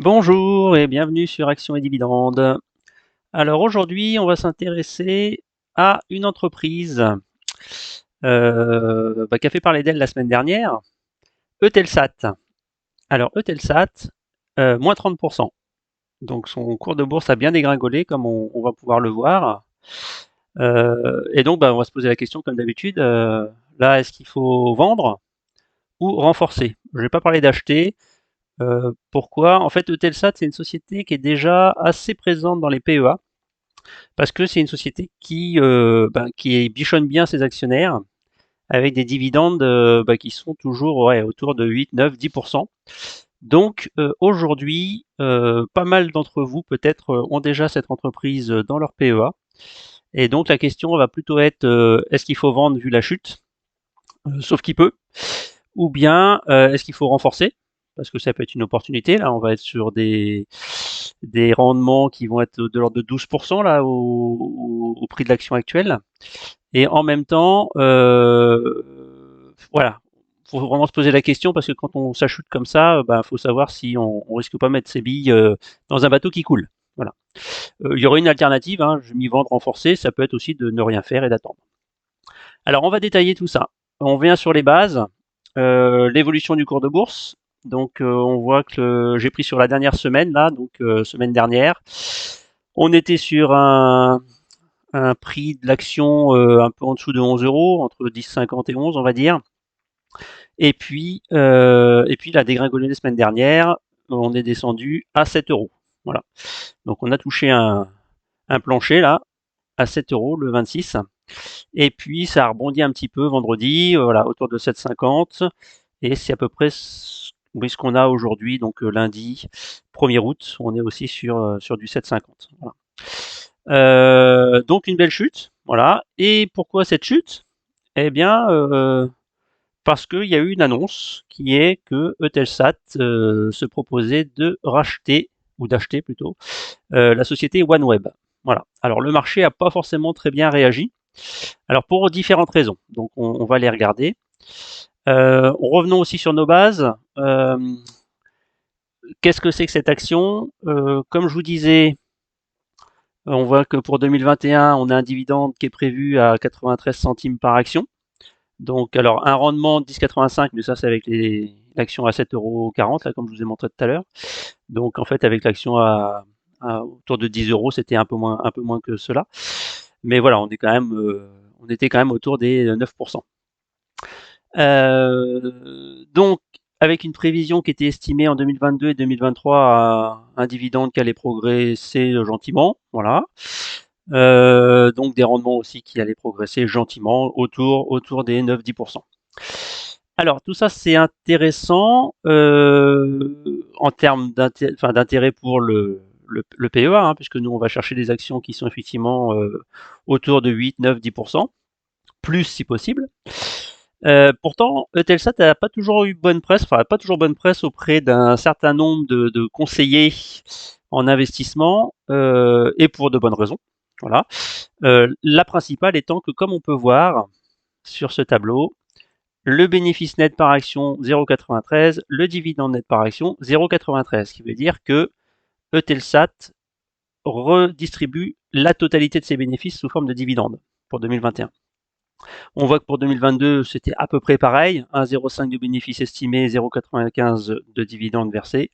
Bonjour et bienvenue sur Actions et Dividendes. Alors aujourd'hui, on va s'intéresser à une entreprise qui a fait parler d'elle la semaine dernière, Eutelsat. Alors Eutelsat, moins 30%. Donc son cours de bourse a bien dégringolé comme on va pouvoir le voir. Et donc on va se poser la question comme d'habitude, là est-ce qu'il faut vendre ou renforcer? Je ne vais pas parler d'acheter. Pourquoi? En fait, Eutelsat, c'est une société qui est déjà assez présente dans les PEA, parce que c'est une société qui bichonne bien ses actionnaires avec des dividendes qui sont toujours autour de 8, 9, 10%. Donc aujourd'hui, pas mal d'entre vous peut-être ont déjà cette entreprise dans leur PEA. Et donc la question va plutôt être est-ce qu'il faut vendre vu la chute, sauf qui peut, ou bien est-ce qu'il faut renforcer, parce que ça peut être une opportunité. Là, on va être sur des rendements qui vont être de l'ordre de 12% là au prix de l'action actuelle. Et en même temps, voilà, faut vraiment se poser la question parce que quand on s'achute comme ça, faut savoir si on risque pas mettre ses billes dans un bateau qui coule. Voilà. Il y aurait une alternative, hein, je m'y vendre renforcer, ça peut être aussi de ne rien faire et d'attendre. Alors on va détailler tout ça. On vient sur les bases, l'évolution du cours de bourse. Donc on voit que j'ai pris sur la dernière semaine, là, donc semaine dernière. On était sur un prix de l'action un peu en dessous de 11 euros, entre 10,50 et 11, on va dire. Et puis la dégringolée des semaines dernières, on est descendu à 7 euros. Voilà. Donc on a touché un plancher là, à 7 euros le 26. Et puis ça a rebondi un petit peu vendredi, voilà, autour de 7,50. Et c'est à peu près ce qu'on a aujourd'hui, donc lundi 1er août, on est aussi sur du 7,50. Voilà. Donc une belle chute, voilà. Et pourquoi cette chute? Eh bien, parce qu'il y a eu une annonce qui est que Eutelsat se proposait de racheter, ou d'acheter plutôt, la société OneWeb. Voilà. Alors le marché n'a pas forcément très bien réagi. Alors pour différentes raisons, donc on va les regarder. Revenons aussi sur nos bases. Qu'est-ce que c'est que cette action? Comme je vous disais, on voit que pour 2021, on a un dividende qui est prévu à 93 centimes par action. Donc, alors, un rendement de 10,85, mais ça, c'est avec l'action à 7,40 €, là, comme je vous ai montré tout à l'heure. Donc, en fait, avec l'action autour de 10 euros, c'était un peu moins que cela. Mais voilà, on était quand même autour des 9%. Donc, avec une prévision qui était estimée en 2022 et 2023 à un dividende qui allait progresser gentiment, voilà. Donc des rendements aussi qui allaient progresser gentiment autour des 9-10%. Alors tout ça c'est intéressant en termes d'intérêt pour le PEA, hein, puisque nous on va chercher des actions qui sont effectivement autour de 8, 9, 10%, plus si possible. Pourtant, Eutelsat n'a pas toujours eu bonne presse, enfin pas toujours bonne presse auprès d'un certain nombre de conseillers en investissement, et pour de bonnes raisons. Voilà. La principale étant que, comme on peut voir sur ce tableau, le bénéfice net par action 0,93, le dividende net par action 0,93, ce qui veut dire que Eutelsat redistribue la totalité de ses bénéfices sous forme de dividendes pour 2021. On voit que pour 2022, c'était à peu près pareil, 1,05 de bénéfices estimés, 0,95 de dividendes versés.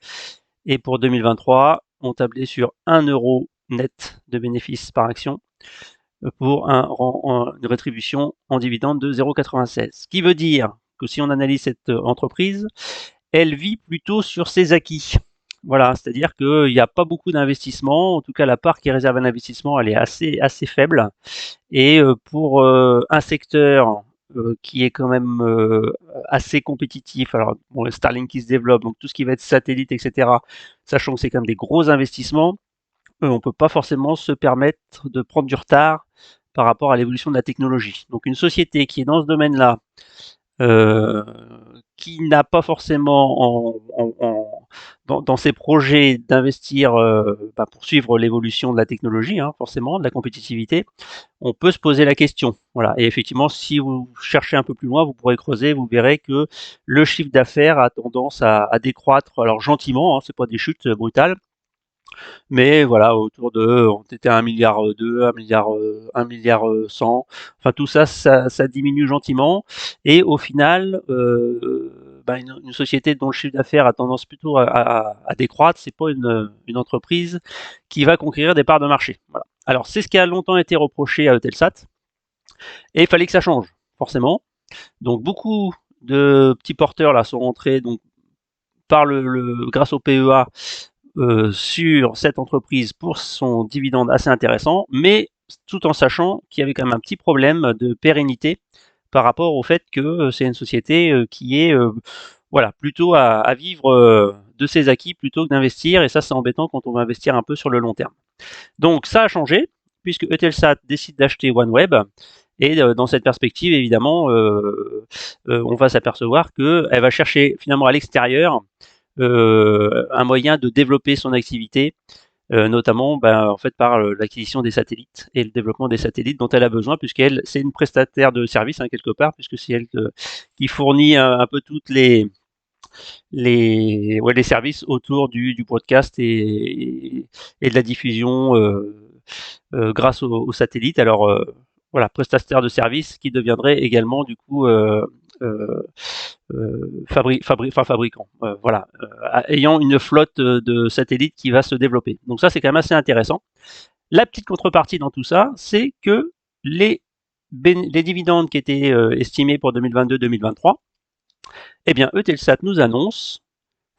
Et pour 2023, on tablait sur 1 euro net de bénéfices par action pour une rétribution en dividende de 0,96. Ce qui veut dire que si on analyse cette entreprise, elle vit plutôt sur ses acquis. Voilà, c'est-à-dire qu'il n'y a pas beaucoup d'investissement, en tout cas la part qui est réservée à l'investissement, elle est assez faible. Et pour un secteur qui est quand même assez compétitif, alors bon, le Starlink qui se développe, donc tout ce qui va être satellite, etc., sachant que c'est quand même des gros investissements, on ne peut pas forcément se permettre de prendre du retard par rapport à l'évolution de la technologie. Donc une société qui est dans ce domaine-là, euh, qui n'a pas forcément dans ses projets d'investir pour suivre l'évolution de la technologie, hein, forcément, de la compétitivité, on peut se poser la question. Voilà. Et effectivement, si vous cherchez un peu plus loin, vous pourrez creuser, vous verrez que le chiffre d'affaires a tendance à décroître, alors gentiment, hein, c'est pas des chutes brutales, mais voilà, autour de, on était à 1,2 milliard, 1 milliard 100. Enfin, tout ça, ça diminue gentiment. Et au final, une société dont le chiffre d'affaires a tendance plutôt à décroître, c'est pas une entreprise qui va conquérir des parts de marché. Voilà. Alors, c'est ce qui a longtemps été reproché à Eutelsat. Et il fallait que ça change, forcément. Donc, beaucoup de petits porteurs là sont rentrés donc par grâce au PEA sur cette entreprise pour son dividende assez intéressant, mais tout en sachant qu'il y avait quand même un petit problème de pérennité par rapport au fait que c'est une société qui est voilà, plutôt à vivre de ses acquis plutôt que d'investir, et ça c'est embêtant quand on va investir un peu sur le long terme. Donc ça a changé, puisque Eutelsat décide d'acheter OneWeb, et dans cette perspective, évidemment, on va s'apercevoir qu'elle va chercher finalement à l'extérieur un moyen de développer son activité, notamment en fait par l'acquisition des satellites et le développement des satellites dont elle a besoin, puisqu'elle c'est une prestataire de service hein, quelque part, puisque c'est elle qui fournit un peu toutes les services autour du broadcast et de la diffusion grâce aux satellites. Alors voilà, prestataire de service qui deviendrait également du coup fabricant, voilà, ayant une flotte de satellites qui va se développer. Donc ça, c'est quand même assez intéressant. La petite contrepartie dans tout ça, c'est que les dividendes qui étaient estimés pour 2022-2023, eh bien, Eutelsat nous annonce,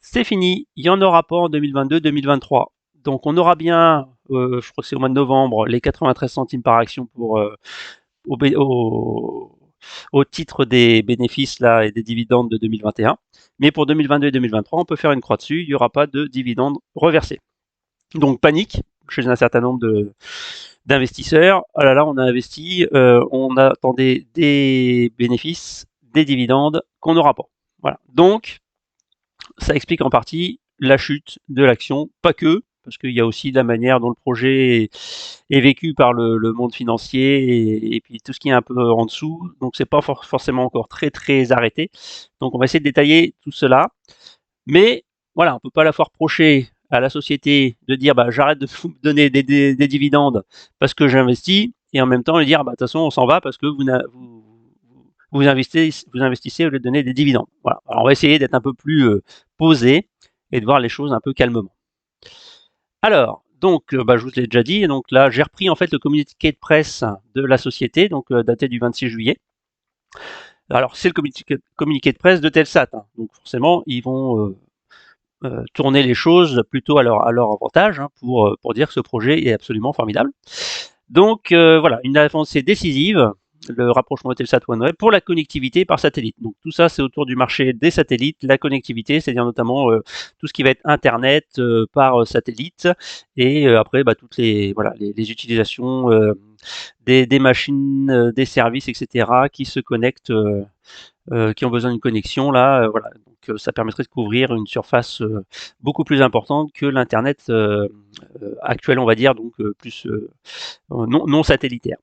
c'est fini, il n'y en aura pas en 2022-2023. Donc on aura bien, je crois que c'est au mois de novembre, les 93 centimes par action pour au titre des bénéfices là et des dividendes de 2021. Mais pour 2022 et 2023, on peut faire une croix dessus, il n'y aura pas de dividendes reversés. Donc panique chez un certain nombre d'investisseurs. Oh là là, on a investi, on attendait des bénéfices, des dividendes qu'on n'aura pas. Voilà. Donc, ça explique en partie la chute de l'action, pas que, parce qu'il y a aussi la manière dont le projet est vécu par le monde financier et puis tout ce qui est un peu en dessous. Donc c'est pas forcément encore très arrêté. Donc on va essayer de détailler tout cela. Mais voilà, on peut pas la fois reprocher à la société de dire j'arrête de vous donner des dividendes parce que j'investis et en même temps lui dire de toute façon on s'en va parce que vous investissez au lieu de donner des dividendes. Voilà. Alors on va essayer d'être un peu plus posé et de voir les choses un peu calmement. Alors, donc, je vous l'ai déjà dit, donc là, j'ai repris en fait le communiqué de presse de la société, donc daté du 26 juillet. Alors, c'est le communiqué de presse de Telsat, hein, donc forcément, ils vont tourner les choses plutôt à leur avantage hein, pour dire que ce projet est absolument formidable. Donc, voilà, une avancée décisive, le rapprochement Eutelsat OneWeb pour la connectivité par satellite. Donc tout ça, c'est autour du marché des satellites, la connectivité, c'est-à-dire notamment tout ce qui va être Internet par satellite, et après toutes les utilisations des machines, des services, etc., qui se connectent, qui ont besoin d'une connexion là, voilà. Donc ça permettrait de couvrir une surface beaucoup plus importante que l'Internet actuel, on va dire, donc plus non satellitaire.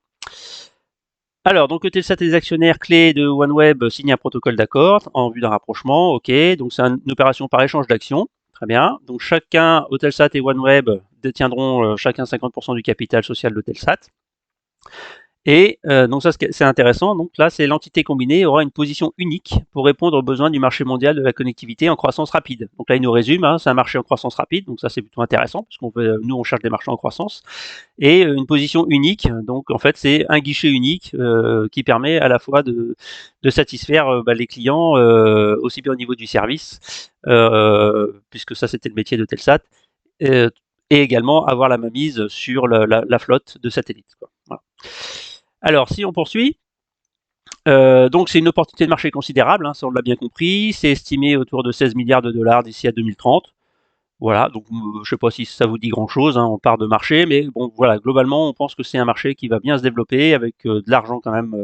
Alors, donc Eutelsat et les actionnaires clés de OneWeb signent un protocole d'accord en vue d'un rapprochement. Ok, donc c'est une opération par échange d'actions. Très bien. Donc chacun, Eutelsat et OneWeb, détiendront chacun 50% du capital social d'Eutelsat. Et donc ça, c'est intéressant. Donc là, c'est l'entité combinée aura une position unique pour répondre aux besoins du marché mondial de la connectivité en croissance rapide. Donc là, il nous résume, hein, c'est un marché en croissance rapide. Donc ça, c'est plutôt intéressant parce nous, on cherche des marchés en croissance. Et une position unique. Donc en fait, c'est un guichet unique qui permet à la fois de satisfaire les clients aussi bien au niveau du service, puisque ça, c'était le métier de Telsat. Et également avoir la mainmise sur la flotte de satellites, quoi. Voilà. Alors, si on poursuit, donc c'est une opportunité de marché considérable, hein, ça on l'a bien compris. C'est estimé autour de 16 milliards de dollars d'ici à 2030. Voilà, donc je ne sais pas si ça vous dit grand-chose, hein, on part de marché, mais bon, voilà, globalement, on pense que c'est un marché qui va bien se développer avec de l'argent quand même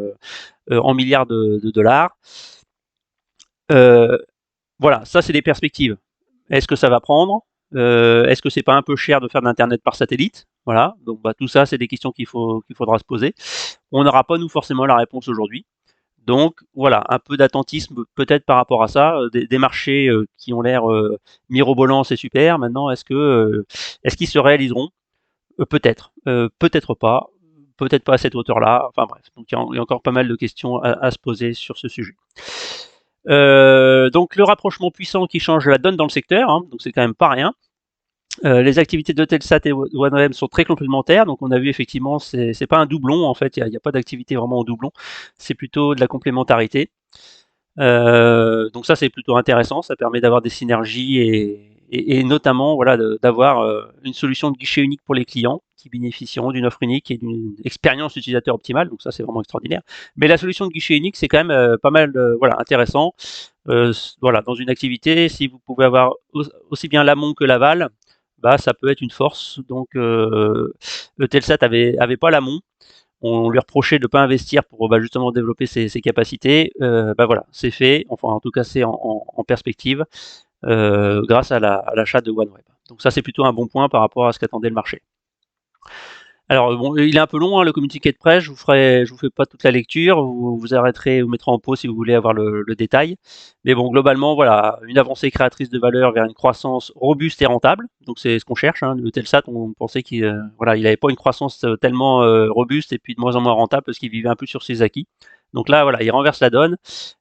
en milliards de dollars. Voilà, ça c'est des perspectives. Est-ce que ça va prendre? Est-ce que c'est pas un peu cher de faire de l'internet par satellite? Voilà, donc tout ça c'est des questions qu'il faudra se poser. On n'aura pas nous forcément la réponse aujourd'hui. Donc voilà, un peu d'attentisme peut-être par rapport à ça, des marchés qui ont l'air mirobolants, c'est super. Maintenant, est-ce qu'ils se réaliseront? Peut-être, peut-être pas à cette hauteur-là. Enfin bref, donc il y a encore pas mal de questions à se poser sur ce sujet. Donc le rapprochement puissant qui change la donne dans le secteur, hein, donc c'est quand même pas rien. Les activités d'Eutelsat et OneWeb sont très complémentaires, donc on a vu effectivement c'est pas un doublon en fait, il y a pas d'activité vraiment en doublon, c'est plutôt de la complémentarité. Donc ça c'est plutôt intéressant, ça permet d'avoir des synergies et notamment voilà d'avoir une solution de guichet unique pour les clients qui bénéficieront d'une offre unique et d'une expérience utilisateur optimale, donc ça c'est vraiment extraordinaire. Mais la solution de guichet unique c'est quand même pas mal voilà intéressant. Voilà, dans une activité, si vous pouvez avoir aussi bien l'amont que l'aval, ça peut être une force. Donc Eutelsat avait pas l'amont, on lui reprochait de ne pas investir pour justement développer ses capacités. Voilà, c'est fait, enfin en tout cas c'est en perspective grâce à l'achat de OneWeb. Donc ça c'est plutôt un bon point par rapport à ce qu'attendait le marché. Alors bon, il est un peu long le communiqué de presse, je vous fais pas toute la lecture, vous arrêterez, vous mettrez en pause si vous voulez avoir le détail. Mais bon, globalement, voilà, une avancée créatrice de valeur vers une croissance robuste et rentable. Donc c'est ce qu'on cherche. Le Telsat, on pensait qu'il voilà, il n'avait pas une croissance tellement robuste et puis de moins en moins rentable parce qu'il vivait un peu sur ses acquis. Donc là, voilà, il renverse la donne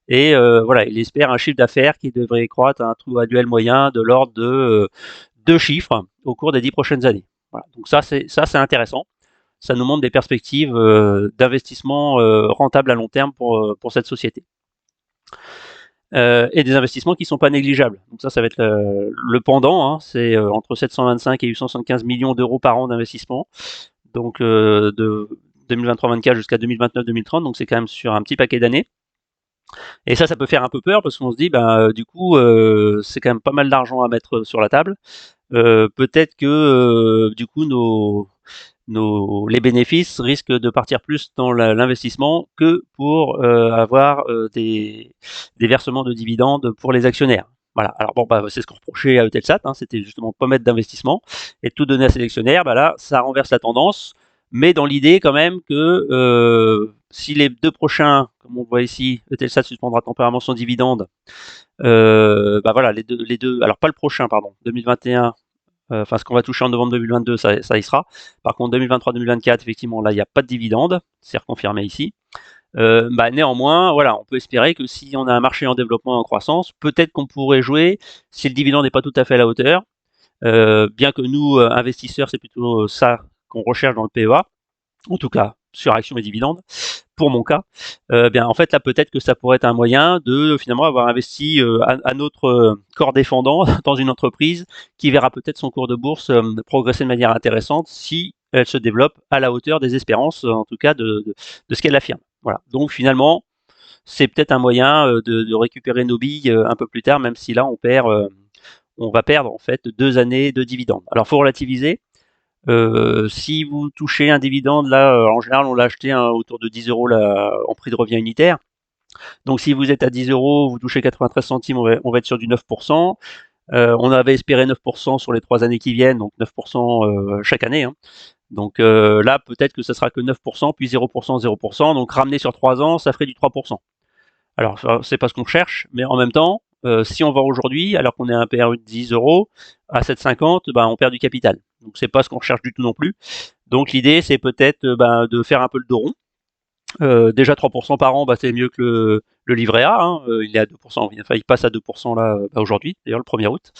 et voilà, il espère un chiffre d'affaires qui devrait croître à un trou annuel moyen de l'ordre de 2 chiffres au cours des 10 prochaines années. Voilà. Donc ça, c'est intéressant. Ça nous montre des perspectives d'investissement rentables à long terme pour cette société. Et des investissements qui ne sont pas négligeables. Donc ça va être le pendant. Hein. C'est entre 725 et 875 millions d'euros par an d'investissement. Donc de 2023-24 jusqu'à 2029-2030. Donc c'est quand même sur un petit paquet d'années. Et ça peut faire un peu peur parce qu'on se dit, du coup, c'est quand même pas mal d'argent à mettre sur la table. Peut-être que du coup les bénéfices risquent de partir plus dans l'investissement que pour avoir des versements de dividendes pour les actionnaires. Voilà. Alors bon, c'est ce qu'on reprochait à Eutelsat, hein, c'était justement pas mettre d'investissement et tout donner à ses actionnaires. Là, ça renverse la tendance, mais dans l'idée quand même que si les 2 prochains, comme on voit ici, Eutelsat suspendra temporairement son dividende. Voilà, les deux, alors pas le prochain, pardon, 2021. Enfin, ce qu'on va toucher en novembre 2022, ça y sera. Par contre, 2023-2024, effectivement, là, il n'y a pas de dividende, c'est reconfirmé ici. Néanmoins, voilà, on peut espérer que si on a un marché en développement et en croissance, peut-être qu'on pourrait jouer, si le dividende n'est pas tout à fait à la hauteur, bien que nous, investisseurs, c'est plutôt ça qu'on recherche dans le PEA, en tout cas sur actions et dividendes, pour mon cas, en fait là peut-être que ça pourrait être un moyen de finalement avoir investi à notre corps défendant dans une entreprise qui verra peut-être son cours de bourse progresser de manière intéressante si elle se développe à la hauteur des espérances, en tout cas de ce qu'elle affirme. Voilà. Donc finalement, c'est peut-être un moyen de récupérer nos billes un peu plus tard, même si là on va perdre en fait 2 années de dividendes. Alors faut relativiser. Si vous touchez un dividende, là, en général, on l'a acheté autour de 10 euros en prix de revient unitaire. Donc, si vous êtes à 10 euros, vous touchez 93 centimes, on va être sur du 9%. On avait espéré 9% sur les 3 années qui viennent, donc 9% chaque année. Hein. Donc là, peut-être que ça sera que 9%, puis 0%, 0%. Donc, ramener sur 3 ans, ça ferait du 3%. Alors, c'est pas ce qu'on cherche, mais en même temps, si on vend aujourd'hui, alors qu'on est à un PRU de 10 euros, à 7,50, on perd du capital. Donc, c'est pas ce qu'on recherche du tout non plus. Donc, l'idée, c'est peut-être de faire un peu le dos rond. Déjà 3% par an, c'est mieux que le livret A. Hein. Il est à 2%, enfin, il passe à 2% là aujourd'hui, d'ailleurs le 1er août.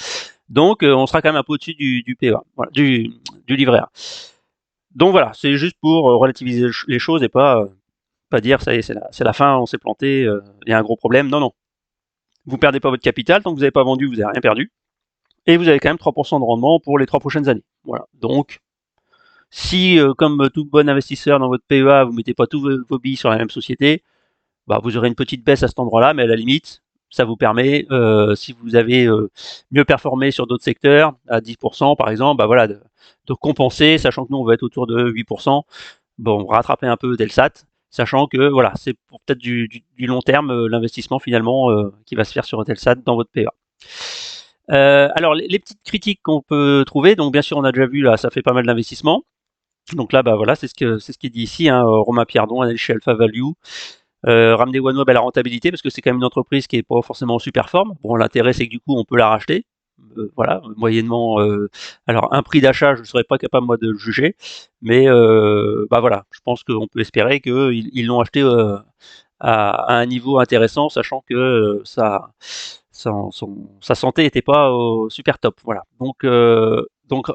Donc, on sera quand même un peu au-dessus du PEA, voilà, du livret A. Donc voilà, c'est juste pour relativiser les choses et pas dire ça y est, c'est la fin, on s'est planté, il y a un gros problème. Non, non. Vous perdez pas votre capital, tant que vous n'avez pas vendu, vous n'avez rien perdu. Et vous avez quand même 3% de rendement pour les 3 prochaines années. Voilà. Donc, si, comme tout bon investisseur dans votre PEA, vous mettez pas tous vos billes sur la même société, vous aurez une petite baisse à cet endroit-là, mais à la limite, ça vous permet, si vous avez mieux performé sur d'autres secteurs, à 10% par exemple, voilà, de compenser, sachant que nous, on va être autour de 8%. Bon, rattraper un peu Delsat, sachant que voilà, c'est pour peut-être du long terme l'investissement finalement qui va se faire sur Eutelsat dans votre PEA. Alors les petites critiques qu'on peut trouver, donc bien sûr on a déjà vu là, ça fait pas mal d'investissements. Donc là, bah voilà, c'est ce qui est dit ici, hein, Romain Piardon, analyse chez Alpha Value. Ramener OneWeb à la rentabilité parce que c'est quand même une entreprise qui est pas forcément en super forme. Bon, l'intérêt c'est que du coup on peut la racheter. Voilà, moyennement. Alors un prix d'achat, je ne serais pas capable moi de le juger, mais bah voilà, je pense qu'on peut espérer qu'ils l'ont acheté à un niveau intéressant, sachant que sa santé n'était pas au super top. Voilà. Donc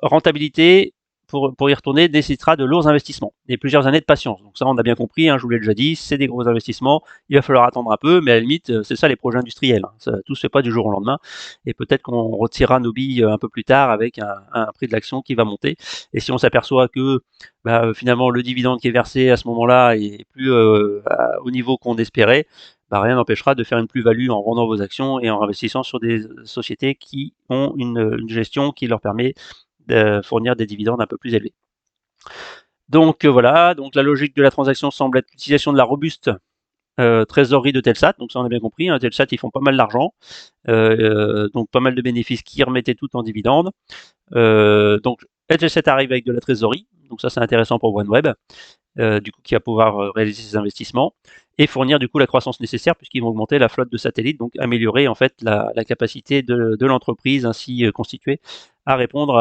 rentabilité, pour y retourner, nécessitera de lourds investissements et plusieurs années de patience. Donc ça, on a bien compris, hein, je vous l'ai déjà dit, c'est des gros investissements, il va falloir attendre un peu, mais à la limite, c'est ça les projets industriels. Hein. Ça, tout se fait pas du jour au lendemain, et peut-être qu'on retirera nos billes un peu plus tard avec un prix de l'action qui va monter. Et si on s'aperçoit que finalement le dividende qui est versé à ce moment-là est plus au niveau qu'on espérait, bah, rien n'empêchera de faire une plus-value en vendant vos actions et en investissant sur des sociétés qui ont une gestion qui leur permet de fournir des dividendes un peu plus élevés. Donc voilà, donc la logique de la transaction semble être l'utilisation de la robuste trésorerie de Telsat, donc ça on a bien compris, hein, Telsat ils font pas mal d'argent, donc pas mal de bénéfices qui remettaient tout en dividendes. Donc Telsat arrive avec de la trésorerie, donc ça c'est intéressant pour OneWeb, du coup qui va pouvoir réaliser ses investissements et fournir du coup la croissance nécessaire puisqu'ils vont augmenter la flotte de satellites, donc améliorer en fait la capacité de l'entreprise ainsi constituée à répondre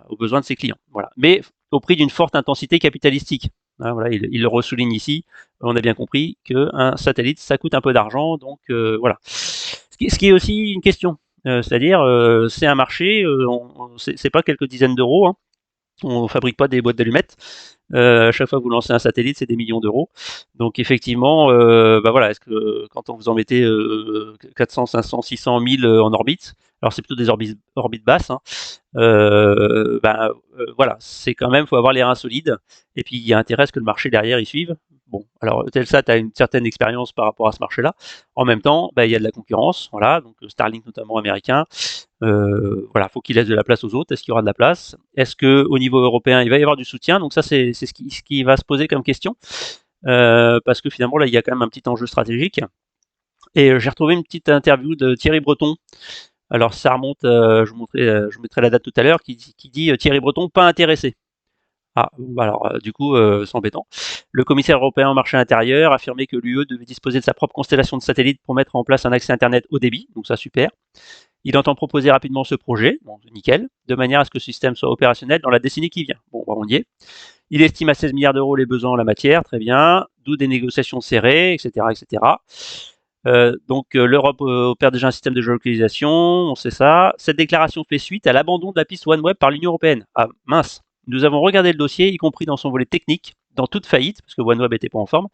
aux besoins de ses clients. Voilà. Mais au prix d'une forte intensité capitalistique. Hein, voilà, il le ressouligne ici. On a bien compris qu'un satellite, ça coûte un peu d'argent, donc voilà. Ce qui est aussi une question, c'est-à-dire c'est un marché, c'est pas quelques dizaines d'euros. Hein. On ne fabrique pas des boîtes d'allumettes. À chaque fois que vous lancez un satellite, c'est des millions d'euros. Donc effectivement, bah voilà, est-ce que quand on vous en mettez 400, 500, 600, 1000 en orbite, alors c'est plutôt des orbites basses, hein, voilà, c'est quand même, faut avoir les reins solides. Et puis il y a intérêt à ce que le marché derrière y suive. Bon, alors Telsat a une certaine expérience par rapport à ce marché-là. En même temps, bah, il y a de la concurrence, voilà, donc Starlink notamment américain. Voilà, faut qu'il laisse de la place aux autres. Est-ce qu'il y aura de la place? Est-ce que au niveau européen, il va y avoir du soutien? Donc ça, c'est ce qui va se poser comme question, parce que finalement là, il y a quand même un petit enjeu stratégique. Et j'ai retrouvé une petite interview de Thierry Breton. Alors ça remonte, je vous mettrai la date tout à l'heure, qui dit Thierry Breton pas intéressé. Ah, bah alors du coup, c'est embêtant. Le commissaire européen au marché intérieur affirmait que l'UE devait disposer de sa propre constellation de satellites pour mettre en place un accès Internet haut débit, donc ça super. Il entend proposer rapidement ce projet, bon, nickel, de manière à ce que ce système soit opérationnel dans la décennie qui vient. Bon, bah, on y est. Il estime à 16 milliards d'euros les besoins en la matière, très bien, d'où des négociations serrées, etc. etc. L'Europe opère déjà un système de géolocalisation, on sait ça. Cette déclaration fait suite à l'abandon de la piste OneWeb par l'Union européenne. Ah mince, nous avons regardé le dossier, y compris dans son volet technique, dans toute faillite, parce que OneWeb n'était pas en forme.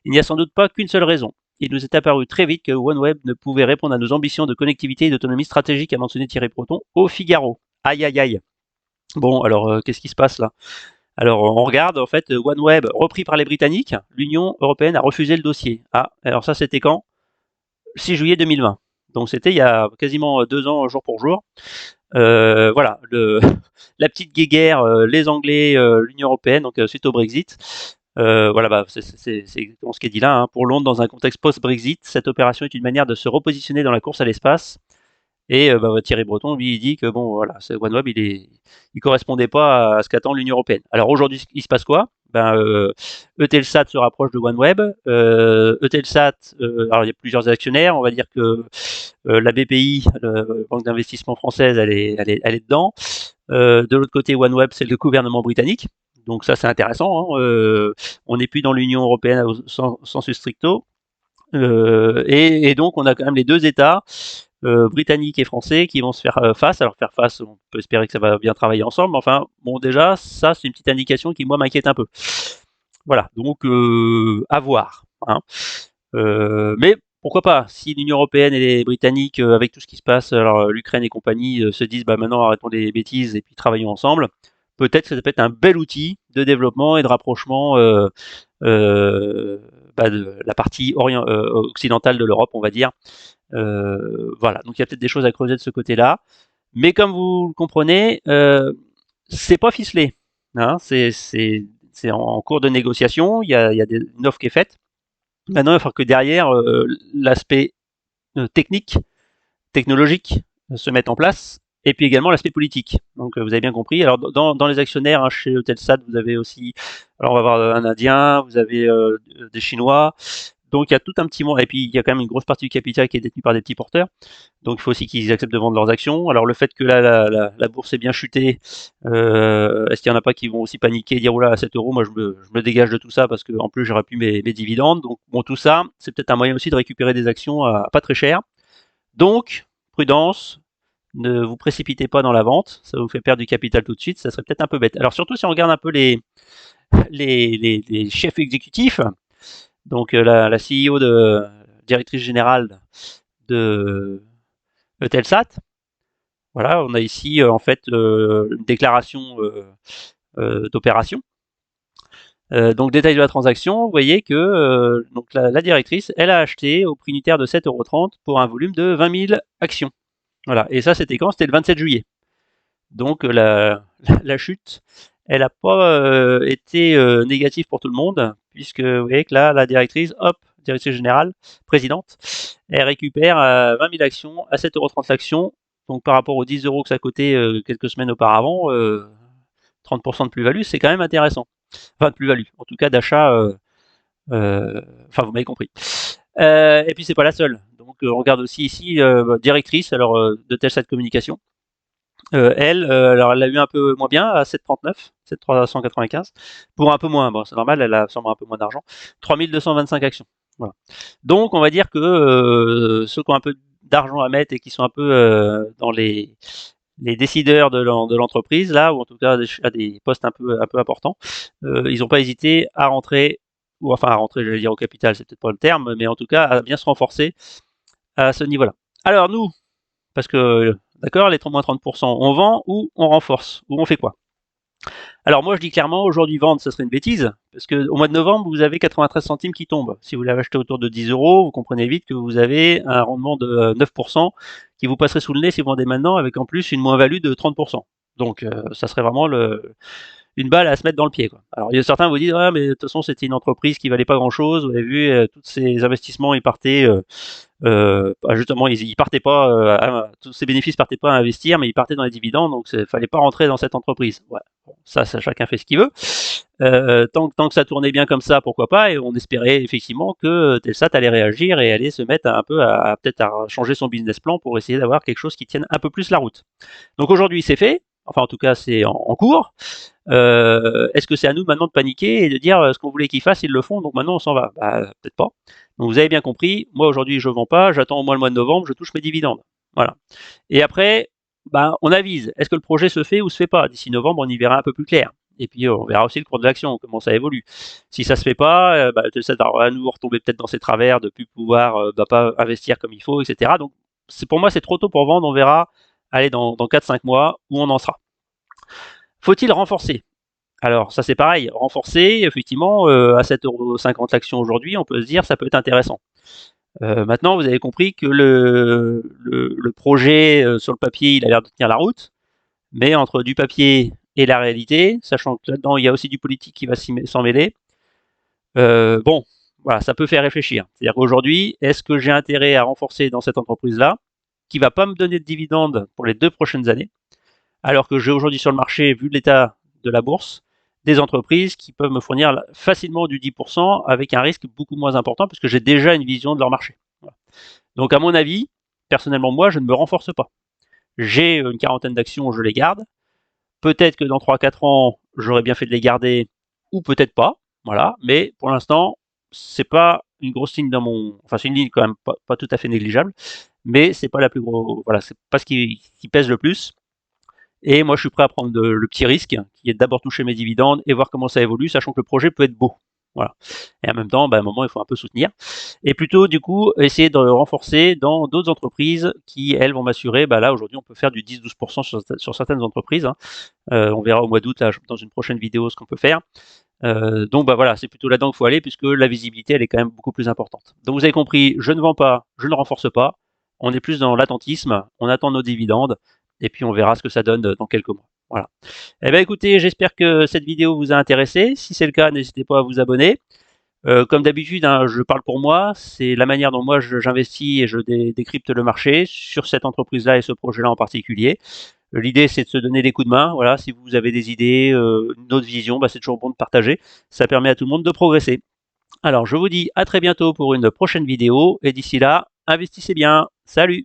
Il n'y a sans doute pas qu'une seule raison. Il nous est apparu très vite que OneWeb ne pouvait répondre à nos ambitions de connectivité et d'autonomie stratégique, a mentionné Thierry Breton au Figaro. Aïe aïe aïe. Bon, alors qu'est-ce qui se passe là? Alors on regarde, en fait, OneWeb repris par les Britanniques, l'Union européenne a refusé le dossier. Ah, alors ça c'était quand? 6 juillet 2020. Donc c'était il y a quasiment 2 ans jour pour jour. Voilà, la petite guéguerre, les Anglais, l'Union européenne, donc suite au Brexit. Voilà, bah, c'est exactement ce qui est dit là. Hein. Pour Londres, dans un contexte post-Brexit, cette opération est une manière de se repositionner dans la course à l'espace. Et bah, Thierry Breton, lui, il dit que bon, voilà, OneWeb, il correspondait pas à ce qu'attend l'Union européenne. Alors aujourd'hui, il se passe quoi? Ben, Eutelsat se rapproche de OneWeb. Eutelsat, alors il y a plusieurs actionnaires. On va dire que la BPI, la Banque d'investissement française, elle est dedans. De l'autre côté, OneWeb, c'est le gouvernement britannique. Donc ça, c'est intéressant. Hein. On n'est plus dans l'Union européenne au sensu stricto. Et donc, on a quand même les deux États, britanniques et français, qui vont se faire face. Alors, faire face, on peut espérer que ça va bien travailler ensemble. Mais enfin, bon, déjà, ça, c'est une petite indication qui, moi, m'inquiète un peu. Voilà, donc, à voir. Hein. Mais pourquoi pas, si l'Union européenne et les Britanniques, avec tout ce qui se passe, alors l'Ukraine et compagnie, se disent bah maintenant arrêtons les bêtises et puis travaillons ensemble, peut-être que ça peut être un bel outil de développement et de rapprochement de la partie occidentale de l'Europe, on va dire. Voilà, donc il y a peut-être des choses à creuser de ce côté-là. Mais comme vous le comprenez, c'est pas ficelé. Hein, c'est en cours de négociation, il y a une offre qui est faite. Maintenant, il va falloir que derrière, l'aspect technique, technologique se mette en place, et puis également l'aspect politique. Donc vous avez bien compris. Alors dans les actionnaires, hein, chez Eutelsat, vous avez aussi, alors on va avoir un Indien, vous avez des Chinois, donc il y a tout un petit monde, et puis il y a quand même une grosse partie du capital qui est détenue par des petits porteurs. Donc il faut aussi qu'ils acceptent de vendre leurs actions. Alors le fait que là la bourse est bien chutée, est-ce qu'il y en a pas qui vont aussi paniquer et dire oula à 7 euros, moi je me dégage de tout ça parce que en plus j'aurais pu mes dividendes. Donc bon, tout ça, c'est peut-être un moyen aussi de récupérer des actions à pas très cher. Donc prudence, ne vous précipitez pas dans la vente, ça vous fait perdre du capital tout de suite, ça serait peut-être un peu bête. Alors surtout si on regarde un peu les chefs exécutifs, donc la CEO directrice générale de Eutelsat. Voilà, on a ici en fait une déclaration d'opération. Donc détail de la transaction, vous voyez que donc la directrice, elle a acheté au prix unitaire de 7,30 € pour un volume de 20 000 actions. Voilà, et ça c'était quand? C'était le 27 juillet. Donc la chute, elle n'a pas été négative pour tout le monde, puisque vous voyez que là, la directrice, hop, directrice générale, présidente, elle récupère 20 000 actions à 7,30 € l'action. Donc par rapport aux 10 € que ça coûtait quelques semaines auparavant, 30% de plus-value, c'est quand même intéressant. Enfin, de plus-value, en tout cas d'achat, enfin vous m'avez compris. Et puis c'est pas la seule. Donc on regarde aussi ici, directrice alors, de Telsat Communication. Elle, alors elle l'a eu un peu moins bien à 7,39, 7,395, pour un peu moins, bon c'est normal, elle a sûrement un peu moins d'argent, 3225 actions. Voilà. Donc on va dire que ceux qui ont un peu d'argent à mettre et qui sont un peu dans les décideurs de l'entreprise, là, ou en tout cas à des postes un peu importants, ils n'ont pas hésité à rentrer, ou enfin à rentrer, j'allais dire au capital, c'est peut-être pas le terme, mais en tout cas à bien se renforcer à ce niveau-là. Alors nous, parce que, d'accord, les moins 30%, on vend ou on renforce, ou on fait quoi? Alors moi je dis clairement, aujourd'hui vendre, ce serait une bêtise, parce qu'au mois de novembre, vous avez 93 centimes qui tombent. Si vous l'avez acheté autour de 10 €, vous comprenez vite que vous avez un rendement de 9% qui vous passerait sous le nez si vous vendez maintenant, avec en plus une moins-value de 30%. Donc ça serait vraiment une balle à se mettre dans le pied, quoi. Alors il y a certains vous disent ah mais de toute façon c'était une entreprise qui valait pas grand chose, vous avez vu tous ces investissements ils partaient justement ils partaient pas tous ces bénéfices partaient pas à investir mais ils partaient dans les dividendes donc il fallait pas rentrer dans cette entreprise. Ouais. Bon, ça chacun fait ce qu'il veut. Tant que ça tournait bien comme ça, pourquoi pas, et on espérait effectivement que Telsat allait réagir et allait se mettre un peu peut-être à changer son business plan pour essayer d'avoir quelque chose qui tienne un peu plus la route. Donc aujourd'hui c'est fait, enfin en tout cas c'est en cours. Est-ce que c'est à nous maintenant de paniquer et de dire ce qu'on voulait qu'ils fassent, ils le font, donc maintenant on s'en va? Bah, peut-être pas. Donc vous avez bien compris, moi aujourd'hui je vends pas, j'attends au moins le mois de novembre, je touche mes dividendes. Voilà. Et après, bah, on avise. Est-ce que le projet se fait ou se fait pas? D'ici novembre, on y verra un peu plus clair. Et puis on verra aussi le cours de l'action, comment ça évolue. Si ça se fait pas, ça va à nouveau retomber peut-être dans ses travers de plus pouvoir pas investir comme il faut, etc. Donc pour moi c'est trop tôt pour vendre, on verra. Allez, dans 4-5 mois où on en sera. Faut-il renforcer? Alors ça c'est pareil, renforcer, effectivement, à 7,50 € l'action aujourd'hui, on peut se dire ça peut être intéressant. Maintenant vous avez compris que le projet sur le papier il a l'air de tenir la route, mais entre du papier et la réalité, sachant que là-dedans il y a aussi du politique qui va s'en mêler, bon, voilà, ça peut faire réfléchir. C'est-à-dire qu'aujourd'hui, est-ce que j'ai intérêt à renforcer dans cette entreprise-là, qui va pas me donner de dividendes pour les 2 prochaines années, alors que j'ai aujourd'hui sur le marché, vu l'état de la bourse, des entreprises qui peuvent me fournir facilement du 10% avec un risque beaucoup moins important parce que j'ai déjà une vision de leur marché. Voilà. Donc à mon avis, personnellement moi, je ne me renforce pas. J'ai une quarantaine d'actions, je les garde. Peut-être que dans 3-4 ans, j'aurais bien fait de les garder ou peut-être pas. Voilà. Mais pour l'instant, c'est pas une grosse ligne dans mon. Enfin, c'est une ligne quand même pas tout à fait négligeable, mais c'est pas la plus grosse. Voilà, c'est pas ce qui pèse le plus. Et moi, je suis prêt à prendre le petit risque, qui est d'abord toucher mes dividendes et voir comment ça évolue, sachant que le projet peut être beau. Voilà. Et en même temps, à un moment, il faut un peu soutenir. Et plutôt, du coup, essayer de renforcer dans d'autres entreprises qui, elles, vont m'assurer, là, aujourd'hui, on peut faire du 10-12% sur certaines entreprises. Hein. On verra au mois d'août, là, dans une prochaine vidéo, ce qu'on peut faire. Donc, voilà, c'est plutôt là-dedans qu'il faut aller, puisque la visibilité, elle est quand même beaucoup plus importante. Donc, vous avez compris, je ne vends pas, je ne renforce pas. On est plus dans l'attentisme, on attend nos dividendes, et puis on verra ce que ça donne dans quelques mois. Voilà. Eh bien écoutez, j'espère que cette vidéo vous a intéressé. Si c'est le cas, n'hésitez pas à vous abonner. Comme d'habitude, hein, je parle pour moi, c'est la manière dont moi j'investis et je décrypte le marché sur cette entreprise-là et ce projet-là en particulier. L'idée, c'est de se donner des coups de main. Voilà, si vous avez des idées, une autre vision, bah, c'est toujours bon de partager. Ça permet à tout le monde de progresser. Alors, je vous dis à très bientôt pour une prochaine vidéo et d'ici là, investissez bien. Salut!